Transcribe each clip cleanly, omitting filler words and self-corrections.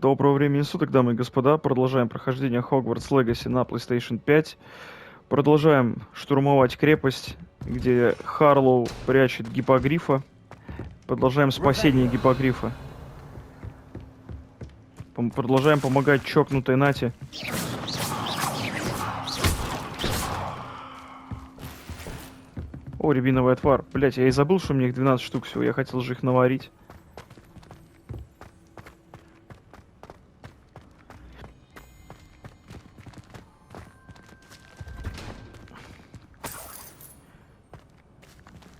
Доброго времени суток, дамы и господа. Продолжаем прохождение Hogwarts Legacy на PlayStation 5. Продолжаем штурмовать крепость, где Харлоу прячет гиппогрифа. Продолжаем спасение гиппогрифа. Продолжаем помогать чокнутой Нате. О, рябиновый отвар. Блять, я и забыл, что у меня их 12 штук всего. Я хотел же их наварить.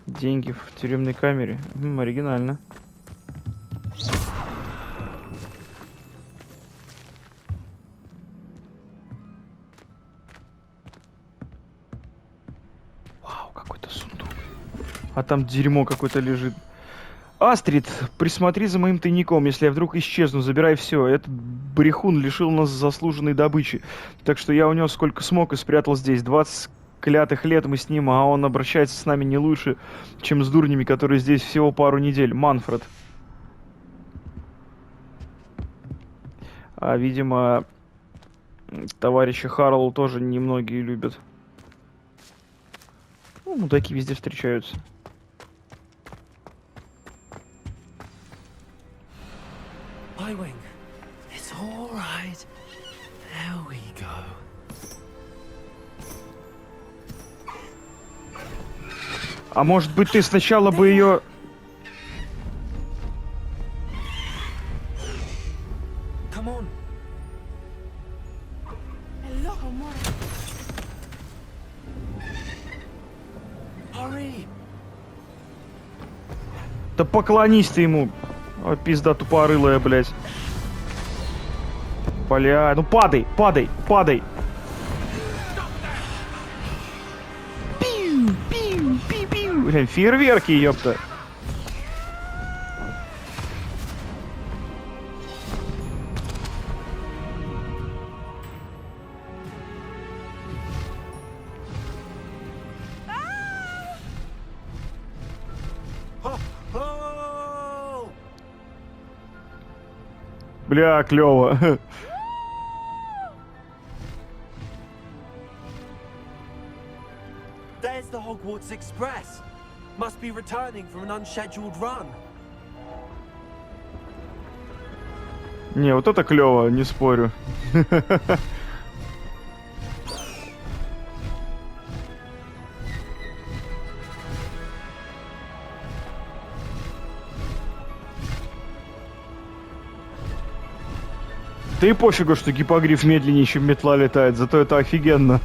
Деньги в тюремной камере. Оригинально. Вау, какой-то сундук. А там дерьмо какое-то лежит. Астрид, присмотри за моим тайником. Если я вдруг исчезну, забирай все. Этот брехун лишил нас заслуженной добычи. Так что я унес сколько смог и спрятал здесь. 20 клятых лет мы с ним, а он обращается с нами не лучше, чем с дурнями, которые здесь всего пару недель. Манфред. А, видимо, товарища Харлоу тоже немногие любят. Ну, мудаки везде встречаются. It's all right. There we go. А может быть, ты сначала бы ее... Come on. Hurry. Да поклонись ты ему. О, пизда тупорылая, блядь. Бля, ну падай, падай, падай. Пиу, пиу, пиу, пиу. Блин, фейерверки, ёпта. Бля, клёво. There's the Hogwarts Express. Must be returning from an unscheduled run. Не, вот это клёво, не спорю. Да и пофигу, что гиппогриф медленнее, чем метла летает, зато это офигенно.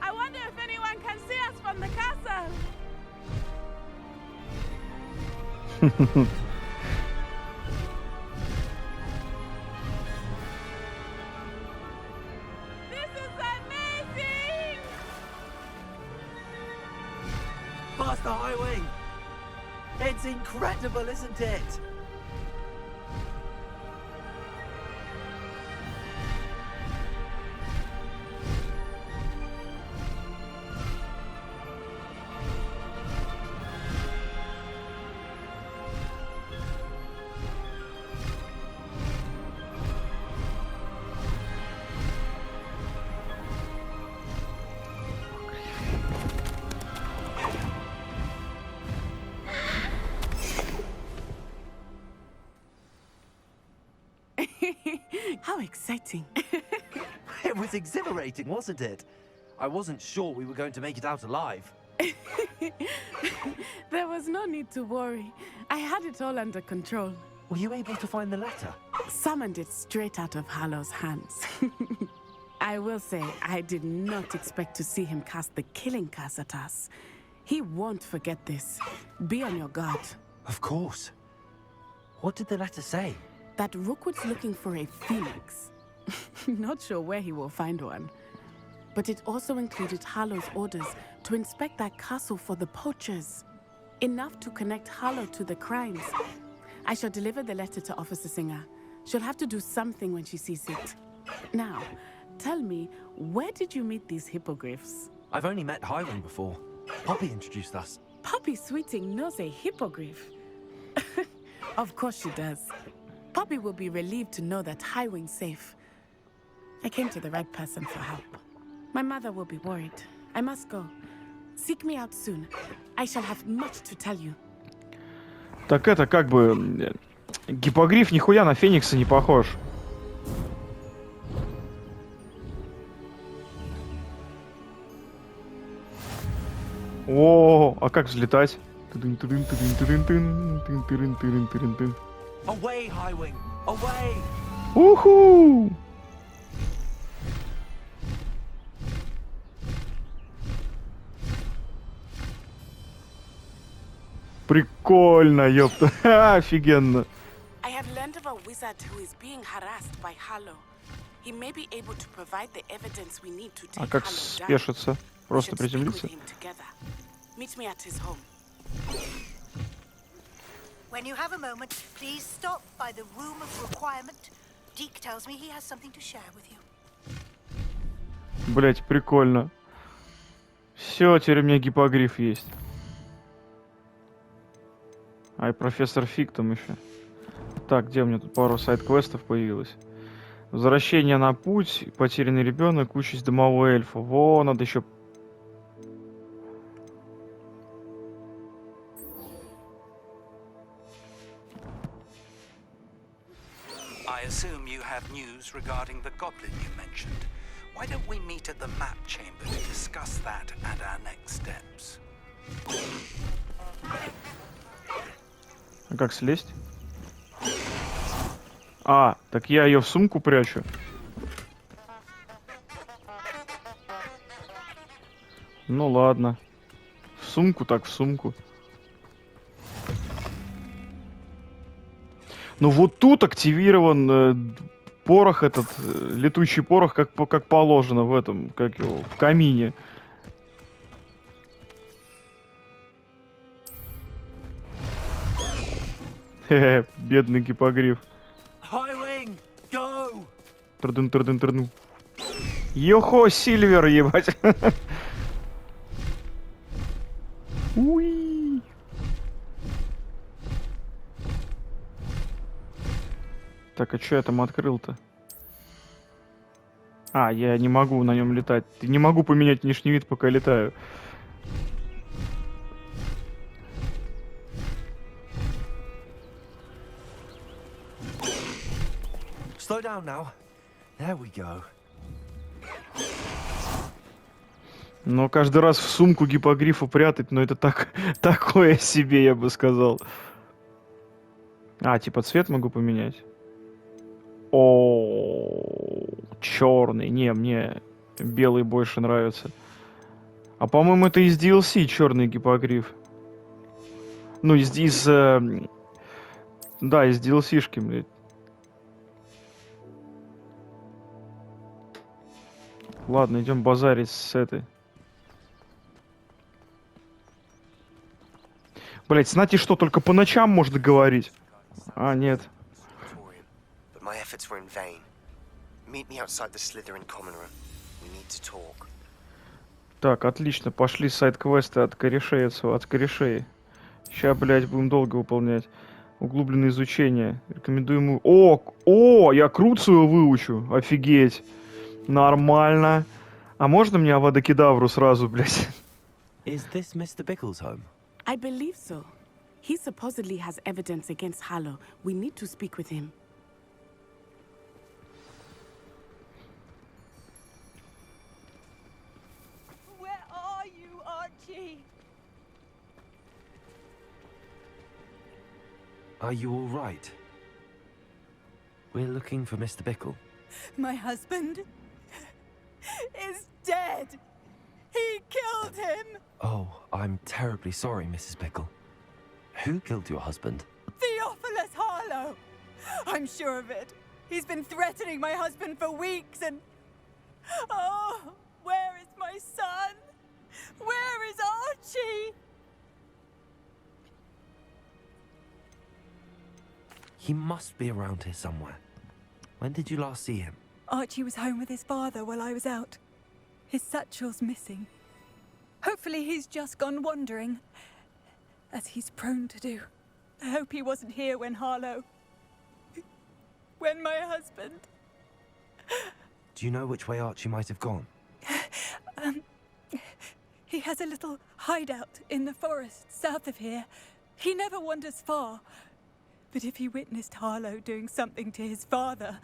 I wonder if anyone can see us from the castle. This is amazing! Past the highway. It's incredible, isn't it? How exciting. It was exhilarating, wasn't it? I wasn't sure we were going to make it out alive. There was no need to worry. I had it all under control. Were you able to find the letter? Summoned it straight out of Hallow's hands. I will say, I did not expect to see him cast the killing curse at us. He won't forget this. Be on your guard. Of course. What did the letter say? That Rookwood's looking for a phoenix. Not sure where he will find one. But it also included Hallow's orders to inspect that castle for the poachers. Enough to connect Harlow to the crimes. I shall deliver the letter to Officer Singer. She'll have to do something when she sees it. Now, tell me, where did you meet these hippogriffs? I've only met Highwing before. Poppy introduced us. Poppy Sweeting knows a hippogriff. Of course she does. Poppy will be relieved to know that Highwing's safe. I came to the right person for help. My mother will be worried. I must go. Seek me out soon. I shall have much to tell you. Так это как бы... Гиппогриф нихуя на Феникса не похож. О, а как взлетать? Away, Highwing! Away! Уху! Прикольно, ёпта. Офигенно. I have learned of a wizard who is being harassed by Harlow. He may be able to provide the evidence we need to take А как Harlow down. спешиться? We Просто should speak with приземлиться? him together. Meet me at his home. When you have a moment, please stop by the room of requirement. Deke tells me he has something to share with you. Блять, прикольно. Все, теперь у меня гиппогриф есть. А и профессор Фиг там еще. Так, где у меня тут пару сайд-квестов появилось? Возвращение на путь, потерянный ребенок, участь домового эльфа. Во, надо еще... I assume you have news regarding the goblin you mentioned. Why don't we meet at the map chamber to discuss that and our next steps? А как слезть? А, так я ее в сумку прячу. Ну ладно. В сумку так в сумку. Ну вот тут активирован порох этот, летучий порох, как положено в этом, как его, в камине. Хе-хе, бедный гиппогриф. Highwing, go! Трдун. Йохо, Сильвер, ебать. Уи. Так, а что я там открыл-то? А, я не могу на нем летать. Не могу поменять внешний вид, пока летаю. Slow down now. There we go. Но каждый раз в сумку гиппогрифа прятать, но это так, такое себе, я бы сказал. А, типа цвет могу поменять? О, черный. Не, мне белый больше нравится. А по-моему, это из DLC черный гиппогриф. Ну, да, из DLC-шки, блядь. Ладно, идем базарить с этой. Блять, знаете что, только по ночам можно говорить? А, нет. But my efforts were in vain. Meet me outside the Slytherin common room. We need to talk. Так, отлично, пошли сайд-квесты от корешей. Сейчас, блядь, будем долго выполнять. Углубленное изучение. Рекомендуемую... О, я Круцию выучу. Офигеть. Нормально. А можно мне Авада Кедавру сразу, блядь? Is this Mr. Bickle's home? I believe so. He supposedly has evidence against Harlow. We need to speak with him. Where are you, Archie? Are you all right? We're looking for Mr. Bickle. My husband is dead. He killed him. Oh, I'm terribly sorry, Mrs. Bickle. Who killed your husband? Theophilus Harlow. I'm sure of it. He's been threatening my husband for weeks and... Oh, where is my son? Where is Archie? He must be around here somewhere. When did you last see him? Archie was home with his father while I was out. His satchel's missing. Hopefully he's just gone wandering, as he's prone to do. I hope he wasn't here when Harlow... when my husband... Do you know which way Archie might have gone? He has a little hideout in the forest south of here. He never wanders far. But if he witnessed Harlow doing something to his father,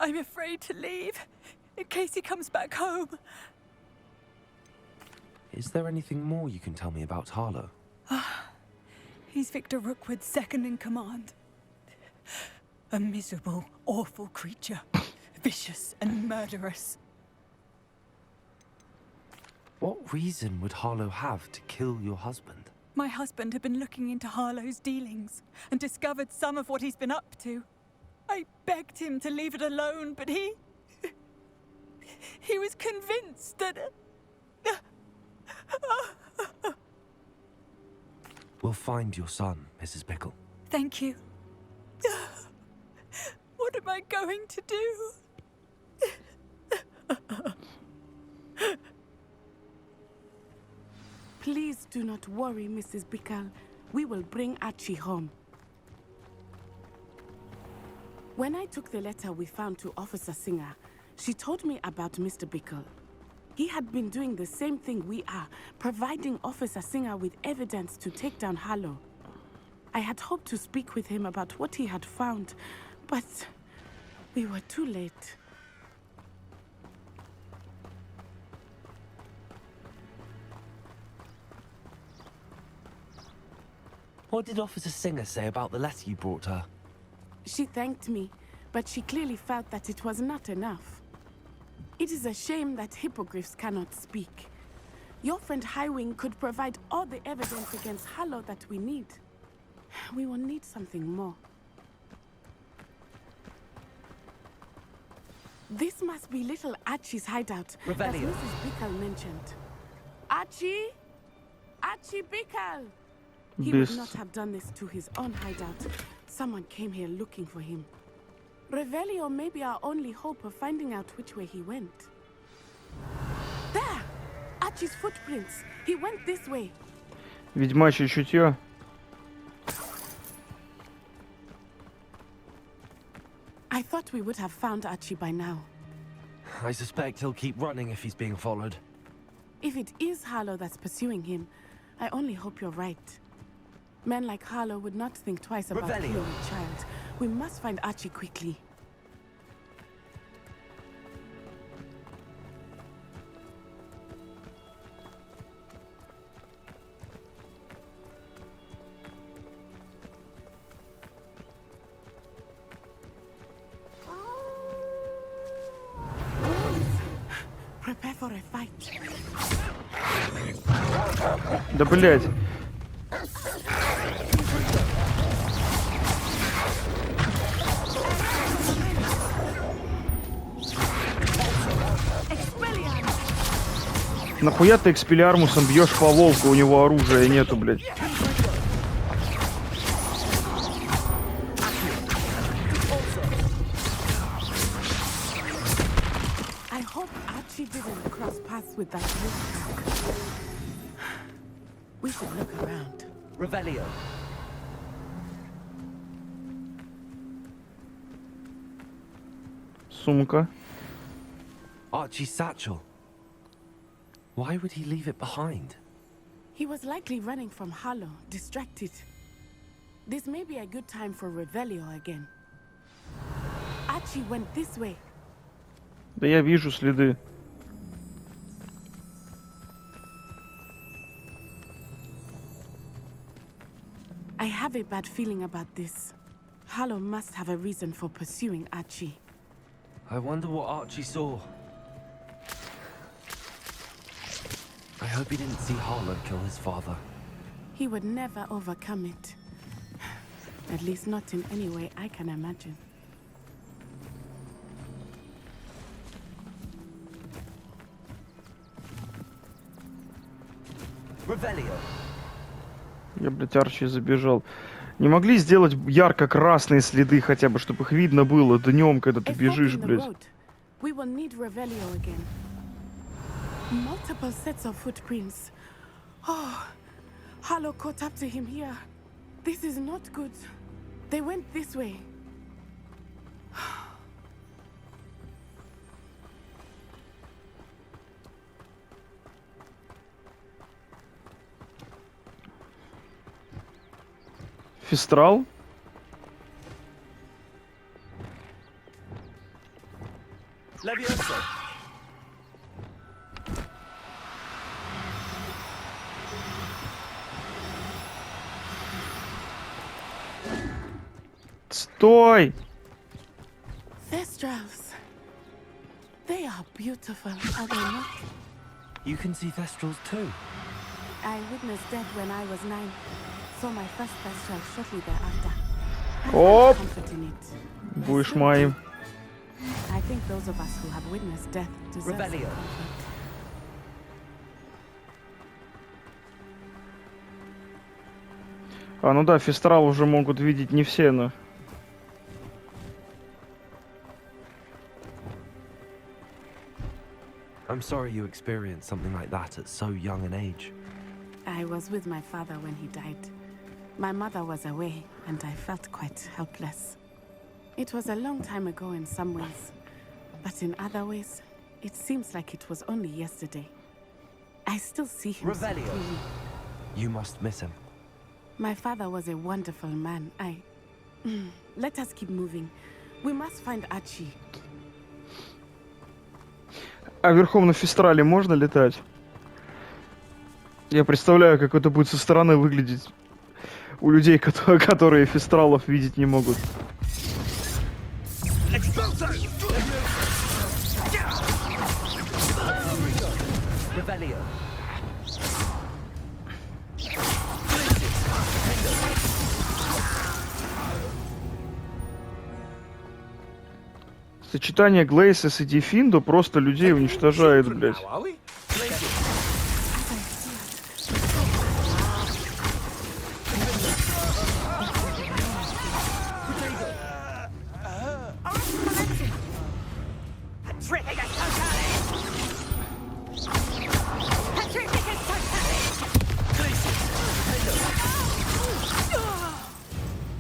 I'm afraid to leave, in case he comes back home. Is there anything more you can tell me about Harlow? He's Victor Rookwood's second in command. A miserable, awful creature. Vicious and murderous. What reason would Harlow have to kill your husband? My husband had been looking into Harlow's dealings and discovered some of what he's been up to. I begged him to leave it alone, but he was convinced that... We'll find your son, Mrs. Bickle. Thank you. What am I going to do? Please do not worry, Mrs. Bickle. We will bring Archie home. When I took the letter we found to Officer Singer, she told me about Mr. Bickle. He had been doing the same thing we are, providing Officer Singer with evidence to take down Harlow. I had hoped to speak with him about what he had found, but we were too late. What did Officer Singer say about the letter you brought her? She thanked me, but she clearly felt that it was not enough. It is a shame that hippogriffs cannot speak. Your friend Highwing could provide all the evidence against Harlow that we need. We will need something more. This must be little Archie's hideout, as Revelio. Mrs. Bickle mentioned. Archie? Archie Bickle! He would not have done this to his own hideout. Someone came here looking for him. Revelio may be our only hope of finding out which way he went. There! Archie's footprints. He went this way. Ведьмачье чутье. I thought we would have found Archie by now. I suspect he'll keep running if he's being followed. If it is Harlow that's pursuing him, I only hope you're right. Men like Harlow would not think twice about Revelio. killing a child. We must find Archie quickly. Prepare for a fight. Да блять. Нахуя ты экспелиармусом бьешь по волку, у него оружия нету, блядь. I hope Archie didn't cross paths with that wolf. We should look around. Revelio. Сумка. Archie's satchel. Why would he leave it behind? He was likely running from Harlow, distracted. This may be a good time for Revelio again. Archie went this way. Да я вижу следы. I have a bad feeling about this. Harlow must have a reason for pursuing Archie. I wonder what Archie saw. I hope he didn't see Harlow kill his father. He would never overcome it. At least not in any way I can imagine. Revelio. Я, блядь, Арчи забежал. Не могли сделать ярко-красные следы хотя бы, чтобы их видно было днем, когда ты A fork бежишь, in the блядь. road. We will need Revelio again. Multiple sets of footprints. Oh, Harlow caught up to him here. This is not good. They went this way. Фестрал? Levioso. Стой! Thestrals. They are beautiful, are they not? You can see Thestrals too. I witnessed death when I was 9. Saw my first Thestral shortly thereafter. I Оп! found comfort in it. I Будешь still моим. do. I think those of us who have witnessed death deserve some Revelio. comfort. А, ну да, фестрал уже могут видеть не все, но... I'm sorry you experienced something like that at so young an age. I was with my father when he died. My mother was away, and I felt quite helpless. It was a long time ago in some ways, but in other ways, it seems like it was only yesterday. I still see him so Revelio. clearly. You must miss him. My father was a wonderful man. Let us keep moving. We must find Archie. А верхом на фестрале можно летать? Я представляю, как это будет со стороны выглядеть у людей, которые фестралов видеть не могут. Revelio. Сочетание Глейсис и Дефиндо просто людей уничтожает, блядь. Are we?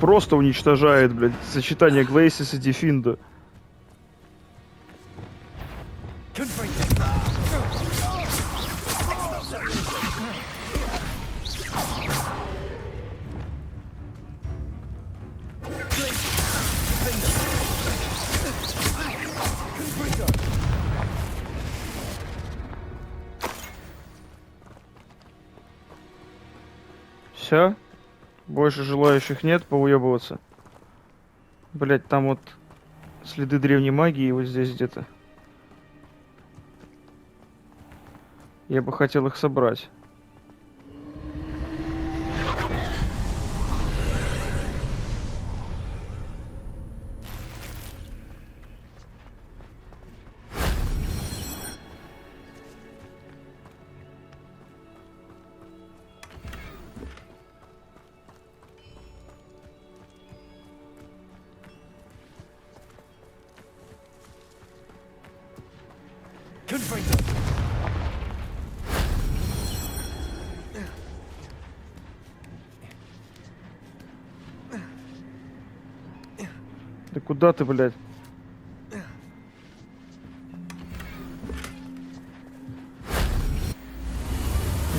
Просто уничтожает, блядь, сочетание Глейсис и Дефиндо. Все? Больше желающих нет поуебываться. Блять, там вот следы древней магии вот здесь где-то. Я бы хотел их собрать. Да куда ты, блядь?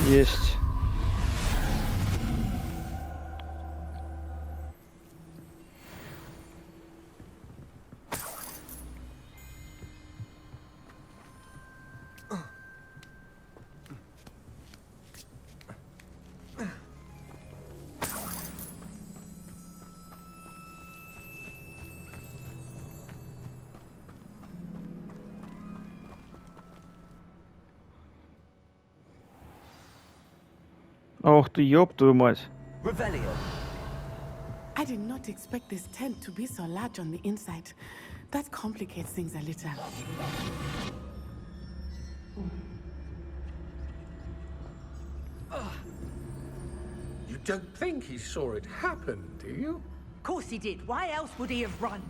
Есть. Ох ты, ёб твою мать. Revelio. I did not expect this tent to be so large on the inside. That complicates things a little. You don't think he saw it happen, do you? Of course he did. Why else would he have run?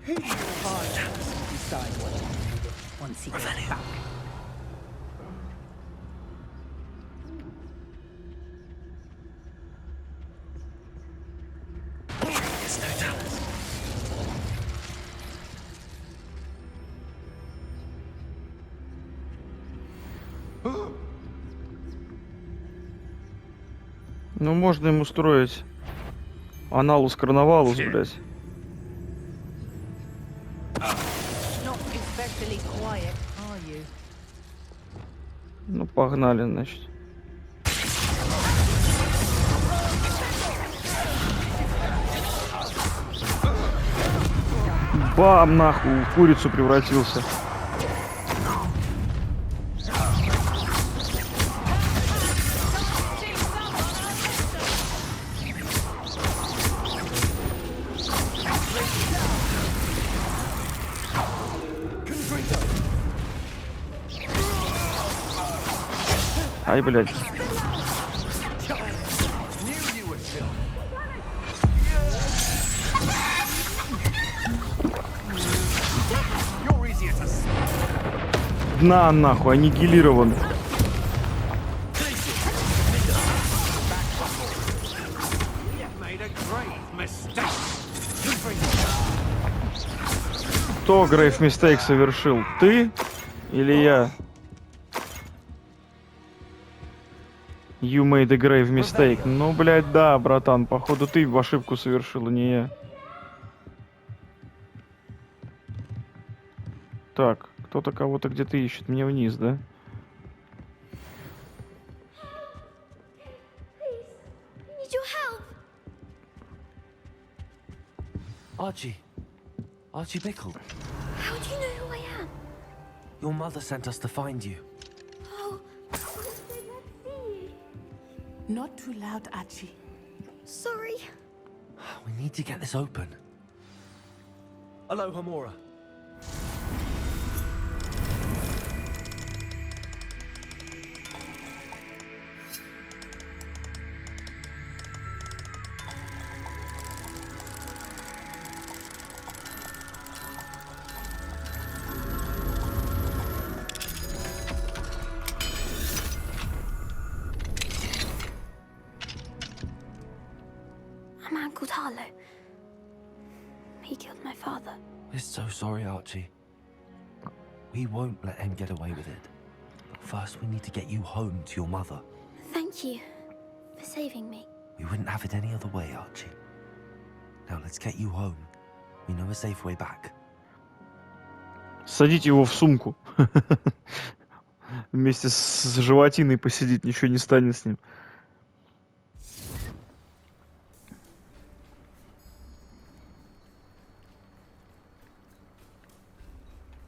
He Decide what to do once he gets back. Ну, можно им устроить аналус карнавалус, блядь. Not especially quiet, are you? Ну, погнали, значит. Бам, нахуй, в курицу превратился. Ай, блядь. На, нахуй, аннигилирован. Кто grave mistake совершил? Ты или я? You made a grave mistake. Ну, блядь, да, братан, походу ты ошибку совершил, а не я. Так, кто-то кого-то где-то ищет. Мне вниз, да? Need your help. Archie Bickle. How do you know who I am? Your mother sent us to find you. Oh, let's see. Not too loud, Archie. Sorry. We need to get this open. Hello, Hamora. A man called Harlow. He killed my father. We're so sorry, Archie. We won't let him get away with it. But first, we need to get you home to your mother. Thank you for saving me. We wouldn't have it any other way, Archie. Now let's get you home. We know a safe way back. Садите его в сумку. Вместе с животиной посидит, ничего не станет с ним.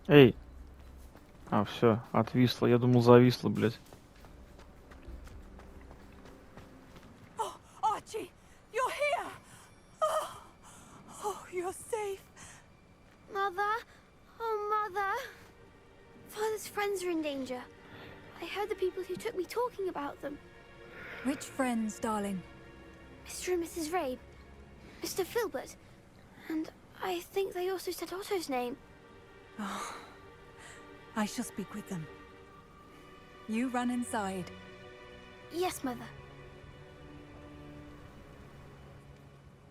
Эй. А, все, отвисло. Я думал, зависло, блядь. Oh, Archie, you're here. Oh, you're safe. Mother? Oh, Mother. Father's friends are in danger. I heard the people who took me talking about them. Which friends, darling? Mr. and Mrs. Rabe. Mr. Filbert. And I think they also said Otto's name. Oh, I shall speak with them. You run inside. Yes, Mother.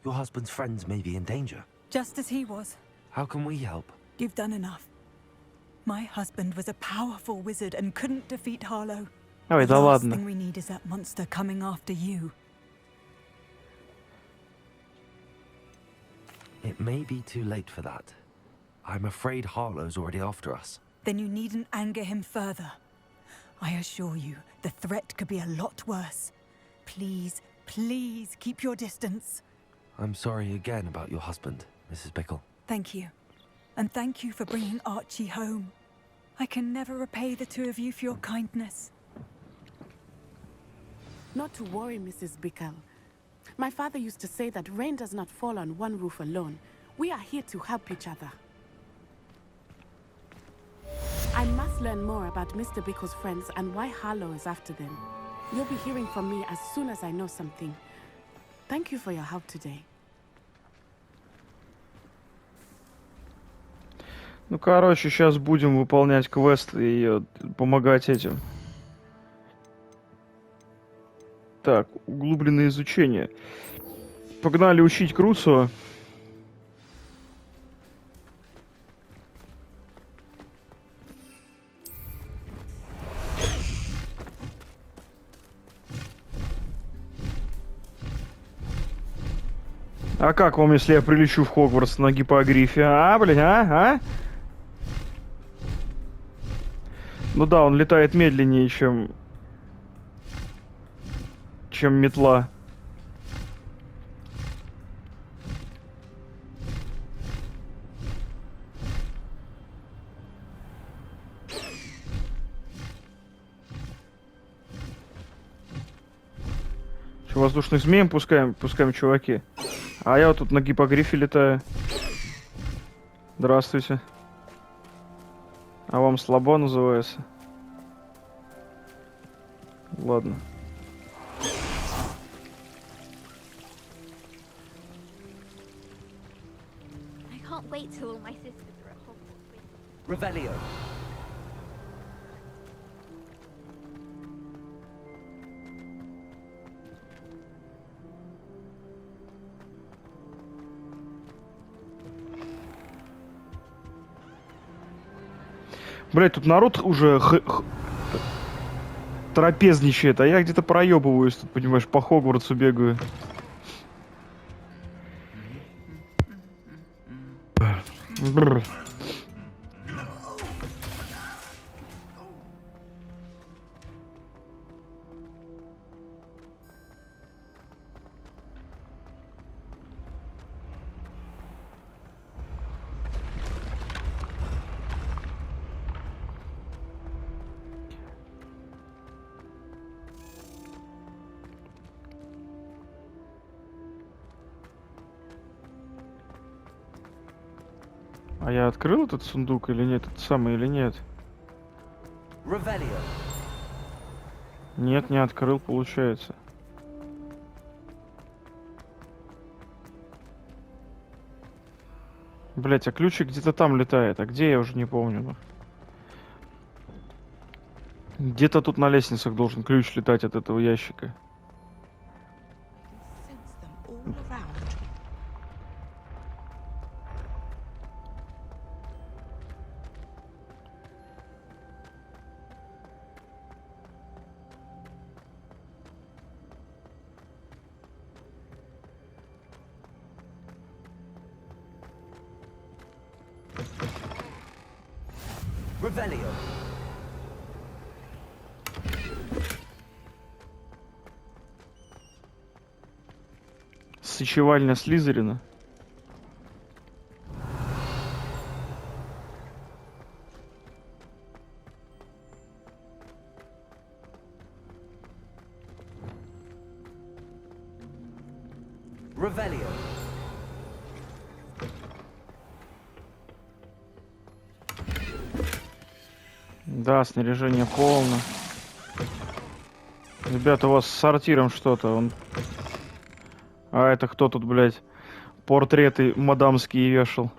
Your husband's friends may be in danger. Just as he was. How can we help? You've done enough. My husband was a powerful wizard and couldn't defeat Harlow. Ой, The да last ладно. thing we need is that monster coming after you. It may be too late for that. I'm afraid Harlow's already after us. Then you needn't anger him further. I assure you, the threat could be a lot worse. Please, please keep your distance. I'm sorry again about your husband, Mrs. Bickle. Thank you. And thank you for bringing Archie home. I can never repay the two of you for your kindness. Not to worry, Mrs. Bickle. My father used to say that rain does not fall on one roof alone. We are here to help each other. I must learn more about Mr. Bickle's friends and why Harlow is after them. You'll be hearing from me as soon as I know something. Thank you for your help today. Ну, короче, сейчас будем выполнять квест и помогать этим. Так, углубленное изучение. Погнали учить Круцо. А как вам, если я прилечу в Хогвартс на гиппогрифе? А, блин, а? Ну да, он летает медленнее, чем метла. Че, воздушных змеем пускаем, чуваки? А я вот тут на гиппогрифе летаю. Здравствуйте. А вам слабо называется? Ладно. I can't wait till all my sisters are at Hogwarts with me. Revelio. Блять, тут народ уже трапезничает, а я где-то проебываюсь, тут, понимаешь, по Хогвартсу бегаю. Бррр. А я открыл этот сундук или нет? Этот самый или нет? Revelio. Нет, не открыл, получается. Блять, а ключик где-то там летает. А где, я уже не помню. Где-то тут на лестницах должен ключ летать от этого ящика. Sense them all around. Revelio. Сычевальня Слизерина. Revelio. Да, снаряжение полно. Ребята, у вас с сортиром что-то. А это кто тут, блядь, портреты мадамские вешал?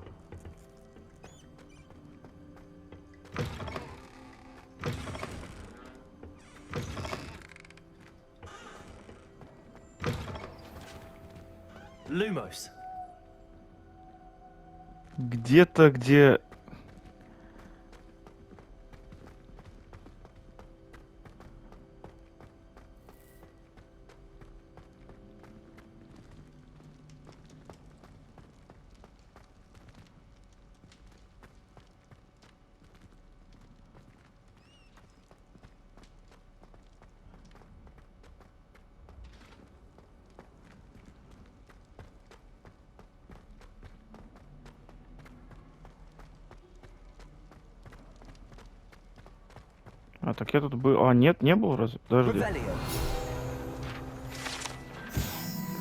Lumos. Где-то, где... А, так я тут был... А, нет, не был разве? Подожди. Revelio.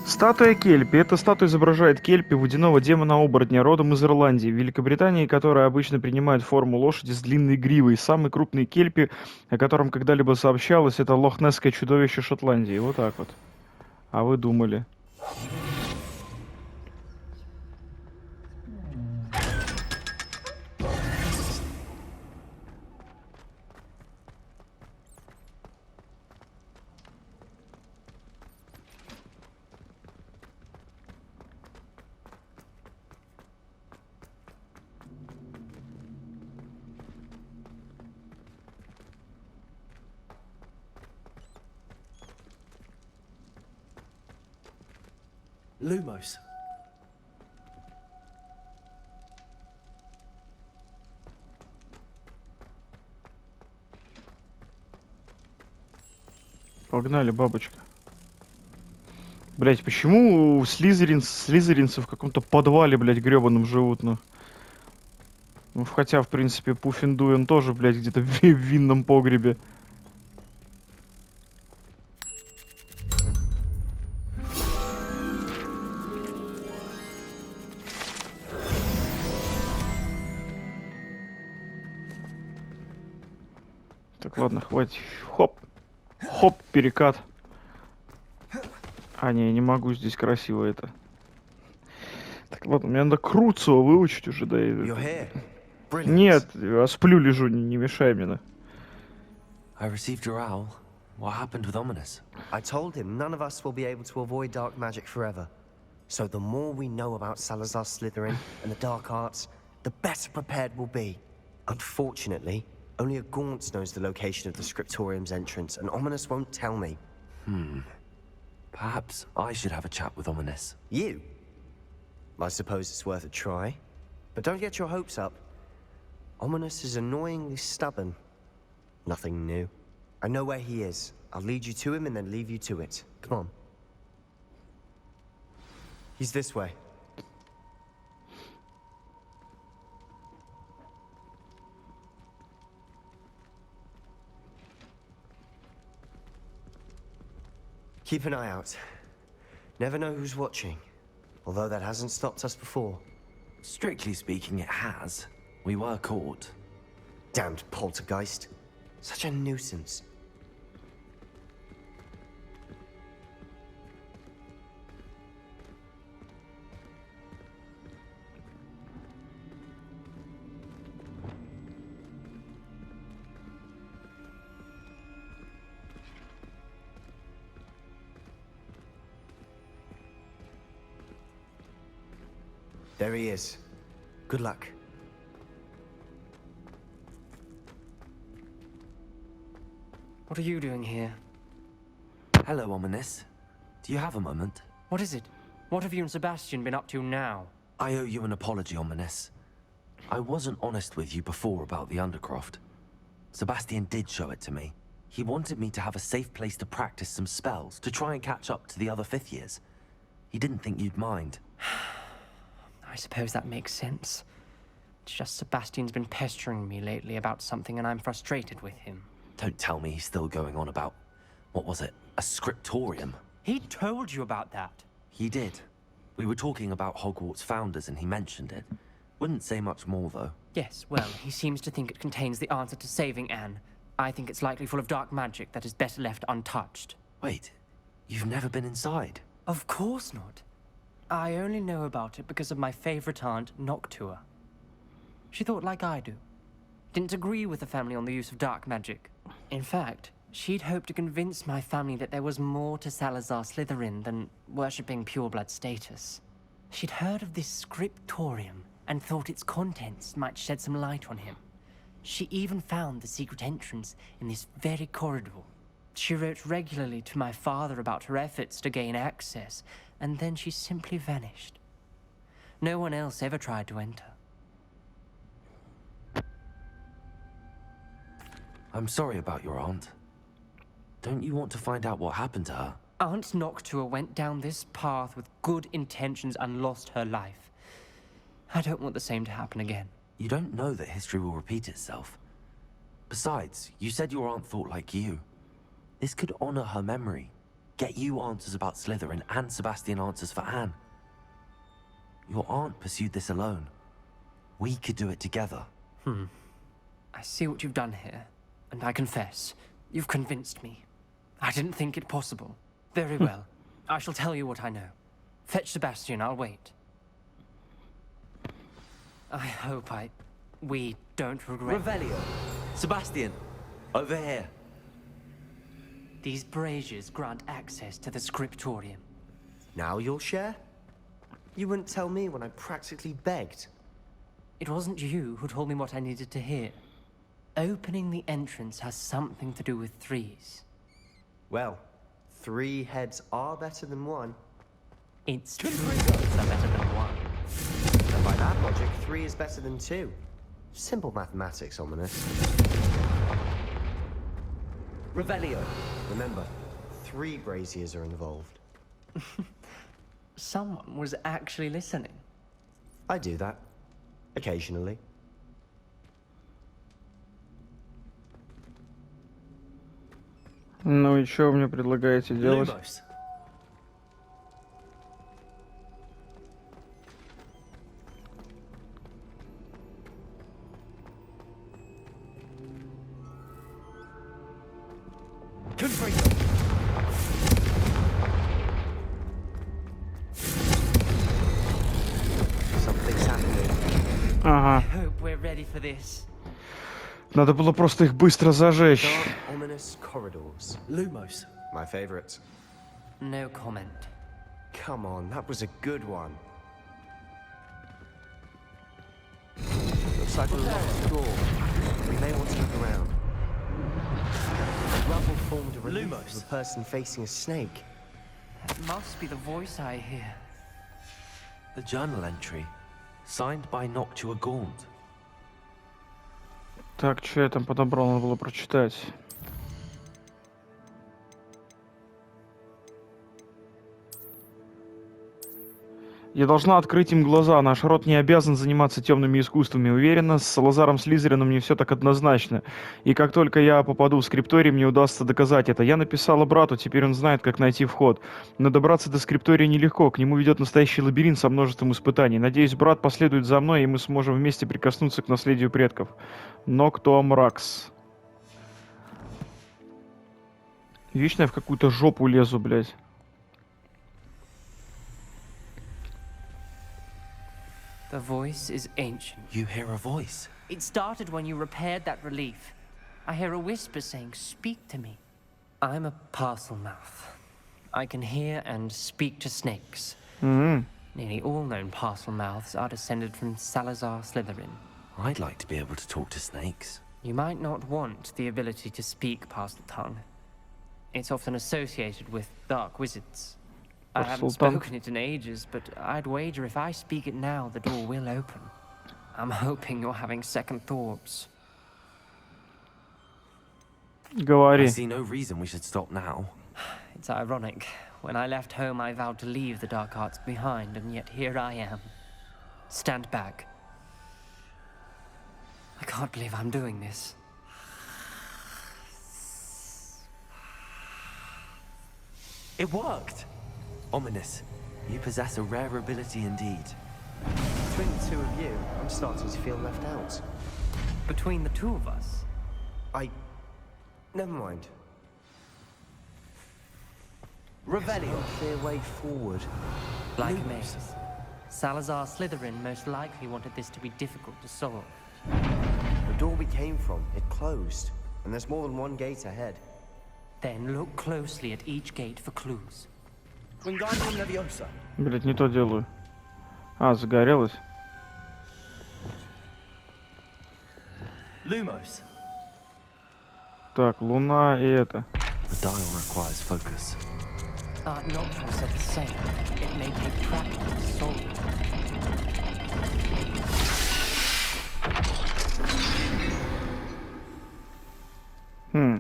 Статуя Кельпи. Эта статуя изображает Кельпи, водяного демона-оборотня, родом из Ирландии, Великобритании, которая обычно принимает форму лошади с длинной гривой. Самый крупный Кельпи, о котором когда-либо сообщалось, это лохнесское чудовище Шотландии. Вот так вот. А вы думали? Lumos. Погнали, бабочка. Блять, почему слизеринцы в каком-то подвале, блять, гребаном живут, ну? Ну, хотя, в принципе, Пуффиндуй, он тоже, блять, где-то в винном погребе. Так, ладно, хватит. Хоп. Хоп, перекат. А, не, я не могу здесь красиво это. Так, ладно, мне надо Круцо выучить уже, да. You're here. Brilliant. Нет, я сплю, лежу, не мешай мне. Да. I received your owl. What happened with Ominous? I told him none of us will be able to avoid dark magic forever. So the more we know about Salazar Slytherin and the dark arts, the better prepared we'll be. Unfortunately, only a Gaunt knows the location of the Scriptorium's entrance, and Ominous won't tell me. Perhaps I should have a chat with Ominous. You? I suppose it's worth a try. But don't get your hopes up. Ominous is annoyingly stubborn. Nothing new. I know where he is. I'll lead you to him and then leave you to it. Come on. He's this way. Keep an eye out. Never know who's watching. Although that hasn't stopped us before. Strictly speaking, it has. We were caught. Damned poltergeist. Such a nuisance. There he is. Good luck. What are you doing here? Hello, Ominous. Do you have a moment? What is it? What have you and Sebastian been up to now? I owe you an apology, Ominous. I wasn't honest with you before about the Undercroft. Sebastian did show it to me. He wanted me to have a safe place to practice some spells, to try and catch up to the other fifth years. He didn't think you'd mind. I suppose that makes sense. It's just Sebastian's been pestering me lately about something and I'm frustrated with him. Don't tell me he's still going on about, what was it, a scriptorium? He told you about that. He did. We were talking about Hogwarts founders and he mentioned it. Wouldn't say much more, though. Yes, well, he seems to think it contains the answer to saving Anne. I think it's likely full of dark magic that is better left untouched. Wait, you've never been inside? Of course not. I only know about it because of my favorite aunt, Noctua. She thought like I do. Didn't agree with the family on the use of dark magic. In fact, she'd hoped to convince my family that there was more to Salazar Slytherin than worshipping pureblood status. She'd heard of this scriptorium and thought its contents might shed some light on him. She even found the secret entrance in this very corridor. She wrote regularly to my father about her efforts to gain access, and then she simply vanished. No one else ever tried to enter. I'm sorry about your aunt. Don't you want to find out what happened to her? Aunt Noctua went down this path with good intentions and lost her life. I don't want the same to happen again. You don't know that history will repeat itself. Besides, you said your aunt thought like you. This could honor her memory. Get you answers about Slytherin and Sebastian answers for Anne. Your aunt pursued this alone. We could do it together. I see what you've done here, and I confess, you've convinced me. I didn't think it possible. Very well. I shall tell you what I know. Fetch Sebastian, I'll wait. I hope we don't regret... Revelio! Sebastian! Over here! These braziers grant access to the scriptorium. Now you'll share? You wouldn't tell me when I practically begged. It wasn't you who told me what I needed to hear. Opening the entrance has something to do with threes. Well, 3 heads are better than 1. It's true heads are better than 1. And by that logic, 3 is better than 2. Simple mathematics, Ominous. Revelio! Remember, 3 braziers are involved. Someone was actually listening. I do that. Occasionally. Ну и что вы мне предлагаете делать? Lumos! Something's happening. Ага. Hope we're ready for this. Надо было просто их быстро зажечь. Dark, ominous corridors. Lumos! My favorite. No comment. Come on, that was a good one. Looks like a locked door. We may want to look around. The rubble formed a relief Lumos. of a person facing a snake. That must be the voice I hear. The journal entry. Signed by Noctua Gaunt. Так, что я там подобрал, надо было прочитать. Я должна открыть им глаза. Наш род не обязан заниматься темными искусствами. Уверена, с Салазаром Слизерином не все так однозначно. И как только я попаду в скрипторий, мне удастся доказать это. Я написала брату, теперь он знает, как найти вход. Но добраться до скриптория нелегко. К нему ведет настоящий лабиринт со множеством испытаний. Надеюсь, брат последует за мной, и мы сможем вместе прикоснуться к наследию предков. Ноктуамракс. Вечно я в какую-то жопу лезу, блядь. The voice is ancient. You hear a voice. It started when you repaired that relief. I hear a whisper saying, "Speak to me." I'm a parcel mouth. I can hear and speak to snakes. Nearly all known parcel mouths are descended from Salazar Slytherin. I'd like to be able to talk to snakes. You might not want the ability to speak parcel tongue. It's often associated with dark wizards. I haven't spoken it in ages, but I'd wager if I speak it now, the door will open. I'm hoping you're having second thoughts. Говори. I see no reason we should stop now. It's ironic. When I left home, I vowed to leave the dark arts behind, and yet here I am. Stand back. I can't believe I'm doing this. It worked! Ominous, you possess a rare ability indeed. Between the 2 of you, I'm starting to feel left out. Between the 2 of us? Never mind. Revelio! No clear way forward. Like me. Salazar Slytherin most likely wanted this to be difficult to solve. The door we came from, it closed. And there's more than one gate ahead. Then look closely at each gate for clues. Блять, не то делаю. А, загорелось. Lumos! Так, луна и это. The dial requires focus. Art Noctua said the same. It may take practice to solve it.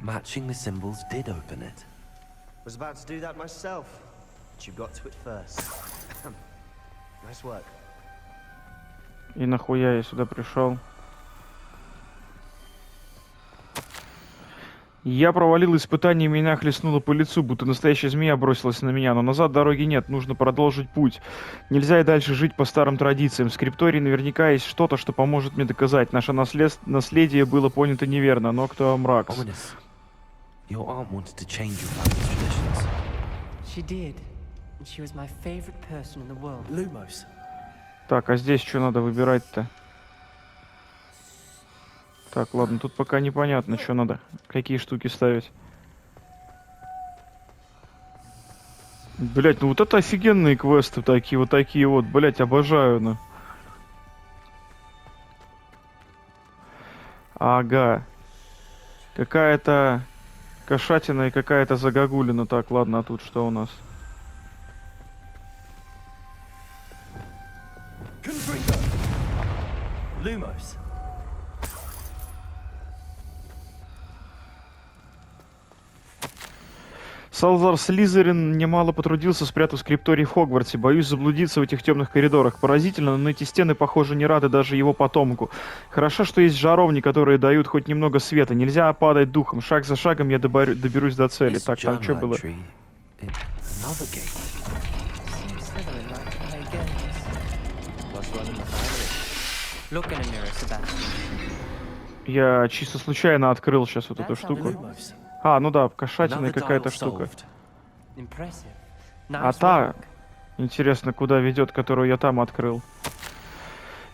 Matching the symbols did open it. Was about to do that myself, but you got to it first. Nice work. И нахуя я сюда пришел? Я провалил испытание, меня хлестнуло по лицу, будто настоящая змея бросилась на меня, но назад дороги нет, нужно продолжить путь. Нельзя и дальше жить по старым традициям. В скриптории наверняка есть что-то, что поможет мне доказать. Наше наследие было понято неверно, но кто мрак. Your aunt wanted to change your family's traditions. She did. and she was my favorite person in the world. Lumos. Так, а здесь что надо выбирать-то? Так, ладно, тут пока непонятно, что надо. Какие штуки ставить. Блять, ну вот это офигенные квесты такие вот, блять, обожаю, ну. Ага. Какая-то кошатина и какая-то загогулина. Так, ладно, а тут что у нас? Lumos. Салазар Слизерин немало потрудился, спрятав скрипторий в Хогвартсе. Боюсь заблудиться в этих темных коридорах. Поразительно, но эти стены, похоже, не рады даже его потомку. Хорошо, что есть жаровни, которые дают хоть немного света. Нельзя падать духом. Шаг за шагом я доберусь до цели. Так, там что было? Seems Slytherin like to play games. Must run in the family. Look in a mirror, Sebastian. Я чисто случайно открыл сейчас вот эту штуку. Lumos. А, ну да, кошатиная Another какая-то dial штука. solved. Impressive. А Nice та, work. интересно, куда ведет, которую я там открыл.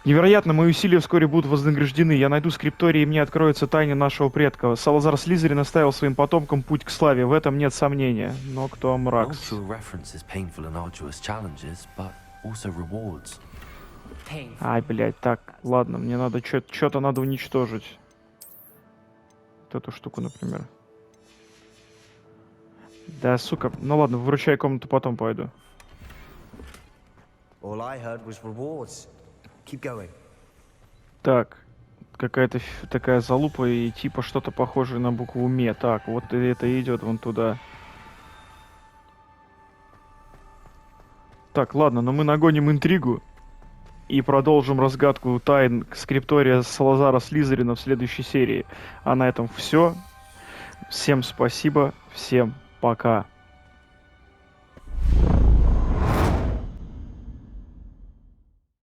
Невероятно, мои усилия вскоре будут вознаграждены. Я найду скрипторий, и мне откроется тайна нашего предка. Салазар Слизерин оставил своим потомкам путь к славе. В этом нет сомнения. Но кто Мракс? Noctua references painful and arduous challenges, but also rewards. Painful. Ай, блядь, так, ладно, мне надо что-то надо уничтожить. Вот эту штуку, например. Да, сука. Ну ладно, выручай комнату, потом пойду. All I heard was rewards. Keep going. Так, какая-то такая залупа и типа что-то похожее на букву ме. Так, вот и это идет вон туда. Так, ладно, но мы нагоним интригу и продолжим разгадку тайн скриптория Салазара Слизерина в следующей серии. А на этом все. Всем спасибо, всем пока.